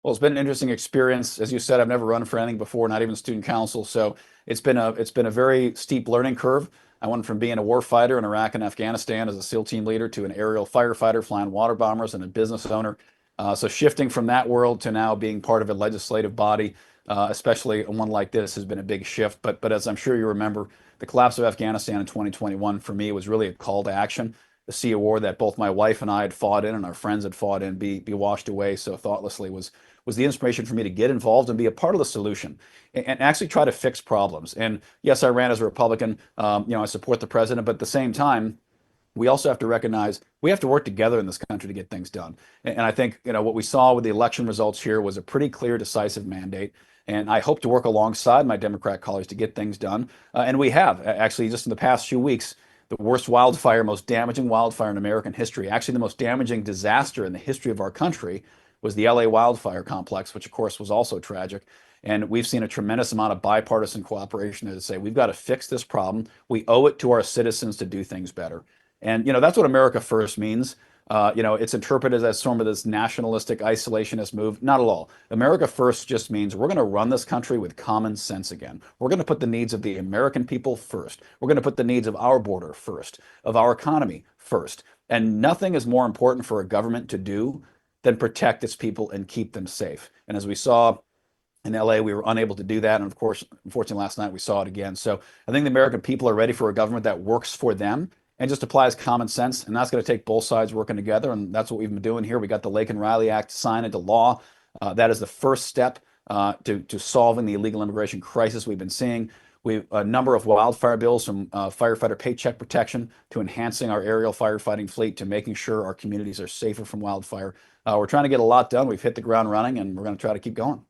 Well, it's been an interesting experience. As you said, I've never run for anything before, not even student council. So it's been a very steep learning curve. I went from being a war fighter in Iraq and Afghanistan as a SEAL team leader to an aerial firefighter flying water bombers and a business owner. So shifting from that world to now being part of a legislative body, especially one like this, has been a big shift. But as I'm sure you remember, the collapse of Afghanistan in 2021 for me was really a call to action to see a war that both my wife and I had fought in and our friends had fought in be washed away so thoughtlessly was the inspiration for me to get involved and be a part of the solution and actually try to fix problems. And yes, I ran as a Republican. I support the president, but at the same time, we also have to recognize we have to work together in this country to get things done. And I think what we saw with the election results here was a pretty clear, decisive mandate. And I hope to work alongside my Democrat colleagues to get things done. And we have actually just in the past few weeks. The worst wildfire, most damaging wildfire in American history, actually the most damaging disaster in the history of our country, was the LA wildfire complex, which of course was also tragic. And we've seen a tremendous amount of bipartisan cooperation to say we've got to fix this problem. We owe it to our citizens to do things better. And that's what America First means. It's interpreted as sort of this nationalistic, isolationist move. Not at all. America First just means we're going to run this country with common sense again. We're going to put the needs of the American people first. We're going to put the needs of our border first, of our economy first. And nothing is more important for a government to do than protect its people and keep them safe. And as we saw in LA, we were unable to do that. And of course, unfortunately, last night we saw it again. So I think the American people are ready for a government that works for them and just applies common sense. And that's going to take both sides working together. And that's what we've been doing here. We got the Lake and Riley Act signed into law. That is the first step to solving the illegal immigration crisis we've been seeing. We've a number of wildfire bills from firefighter paycheck protection to enhancing our aerial firefighting fleet to making sure our communities are safer from wildfire. We're trying to get a lot done. We've hit the ground running and we're going to try to keep going.